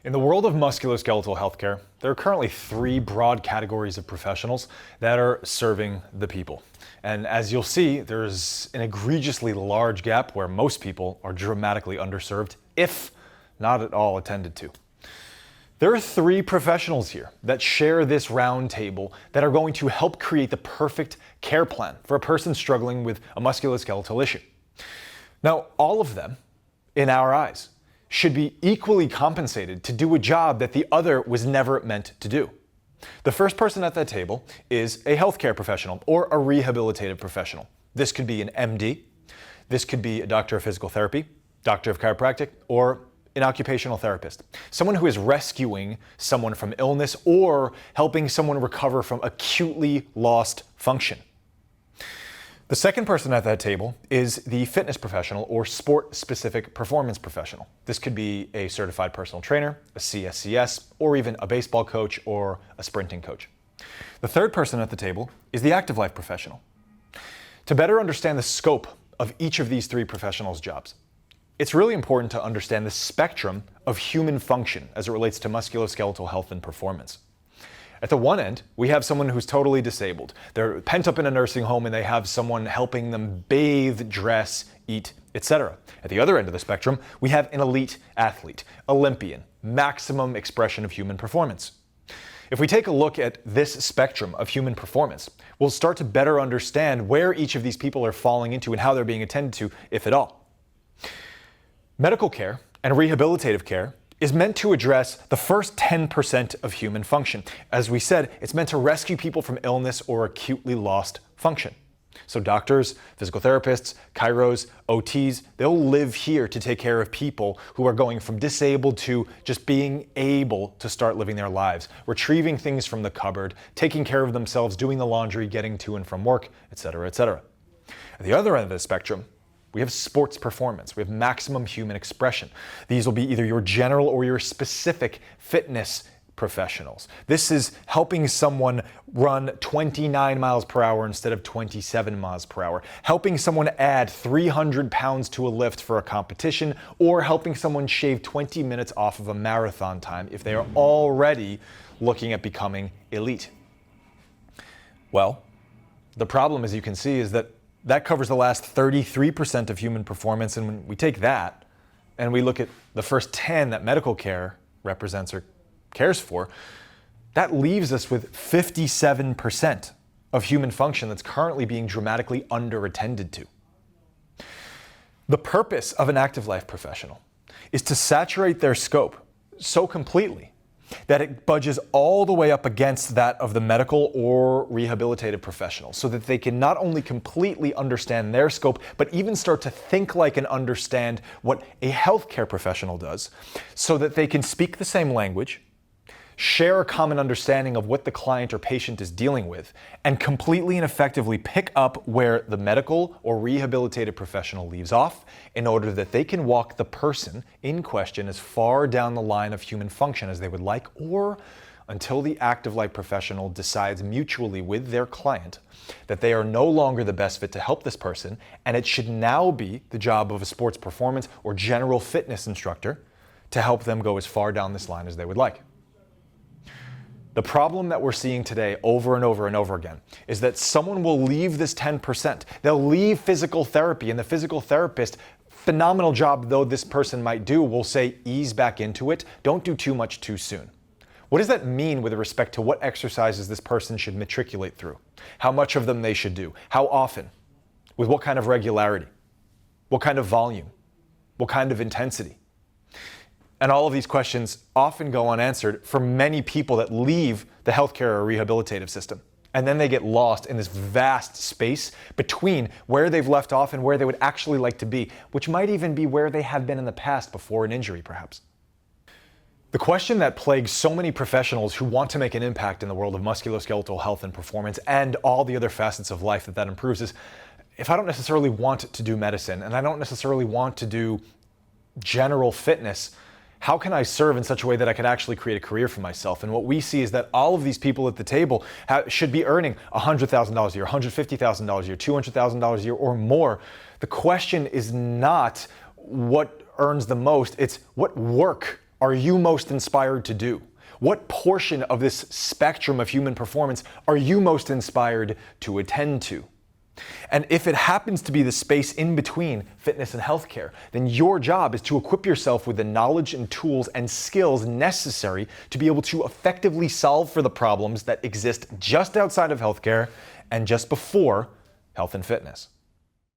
In the world of musculoskeletal healthcare, there are currently three broad categories of professionals that are serving the people. And as you'll see, there's an egregiously large gap where most people are dramatically underserved, if not at all attended to. There are three professionals here that share this round table that are going to help create the perfect care plan for a person struggling with a musculoskeletal issue. Now, all of them, in our eyes, should be equally compensated to do a job that the other was never meant to do. The first person at that table is a healthcare professional or a rehabilitative professional. This could be an MD, this could be a doctor of physical therapy, doctor of chiropractic, or an occupational therapist. Someone who is rescuing someone from illness or helping someone recover from acutely lost function. The second person at that table is the fitness professional or sport-specific performance professional. This could be a certified personal trainer, a CSCS, or even a baseball coach or a sprinting coach. The third person at the table is the active life professional. To better understand the scope of each of these three professionals' jobs, it's really important to understand the spectrum of human function as it relates to musculoskeletal health and performance. At the one end, we have someone who's totally disabled. They're pent up in a nursing home and they have someone helping them bathe, dress, eat, etc. At the other end of the spectrum, we have an elite athlete, Olympian, maximum expression of human performance. If we take a look at this spectrum of human performance, we'll start to better understand where each of these people are falling into and how they're being attended to, if at all. Medical care and rehabilitative care is meant to address the first 10% of human function. As we said, it's meant to rescue people from illness or acutely lost function. So doctors, physical therapists, chiros, OTs, they'll live here to take care of people who are going from disabled to just being able to start living their lives, retrieving things from the cupboard, taking care of themselves, doing the laundry, getting to and from work, etc., etc. At the other end of the spectrum, we have sports performance. We have maximum human expression. These will be either your general or your specific fitness professionals. This is helping someone run 29 miles per hour instead of 27 miles per hour, helping someone add 300 pounds to a lift for a competition, or helping someone shave 20 minutes off of a marathon time if they are already looking at becoming elite. Well, the problem, as you can see, is that covers the last 33% of human performance, and when we take that and we look at the first 10 that medical care represents or cares for, that leaves us with 57% of human function that's currently being dramatically underattended to. The purpose of an active life professional is to saturate their scope so completely that it budges all the way up against that of the medical or rehabilitative professional, so that they can not only completely understand their scope, but even start to think like and understand what a healthcare professional does, so that they can speak the same language, share a common understanding of what the client or patient is dealing with, and completely and effectively pick up where the medical or rehabilitative professional leaves off in order that they can walk the person in question as far down the line of human function as they would like, or until the active life professional decides mutually with their client that they are no longer the best fit to help this person, and it should now be the job of a sports performance or general fitness instructor to help them go as far down this line as they would like. The problem that we're seeing today over and over and over again is that someone will leave this 10%. They'll leave physical therapy, and the physical therapist, phenomenal job though this person might do, will say, ease back into it. Don't do too much too soon. What does that mean with respect to what exercises this person should matriculate through? How much of them they should do? How often? With what kind of regularity? What kind of volume? What kind of intensity? And all of these questions often go unanswered for many people that leave the healthcare or rehabilitative system. And then they get lost in this vast space between where they've left off and where they would actually like to be, which might even be where they have been in the past before an injury, perhaps. The question that plagues so many professionals who want to make an impact in the world of musculoskeletal health and performance and all the other facets of life that improves is, if I don't necessarily want to do medicine and I don't necessarily want to do general fitness, how can I serve in such a way that I could actually create a career for myself? And what we see is that all of these people at the table should be earning $100,000 a year, $150,000 a year, $200,000 a year or more. The question is not what earns the most, it's what work are you most inspired to do? What portion of this spectrum of human performance are you most inspired to attend to? And if it happens to be the space in between fitness and healthcare, then your job is to equip yourself with the knowledge and tools and skills necessary to be able to effectively solve for the problems that exist just outside of healthcare and just before health and fitness.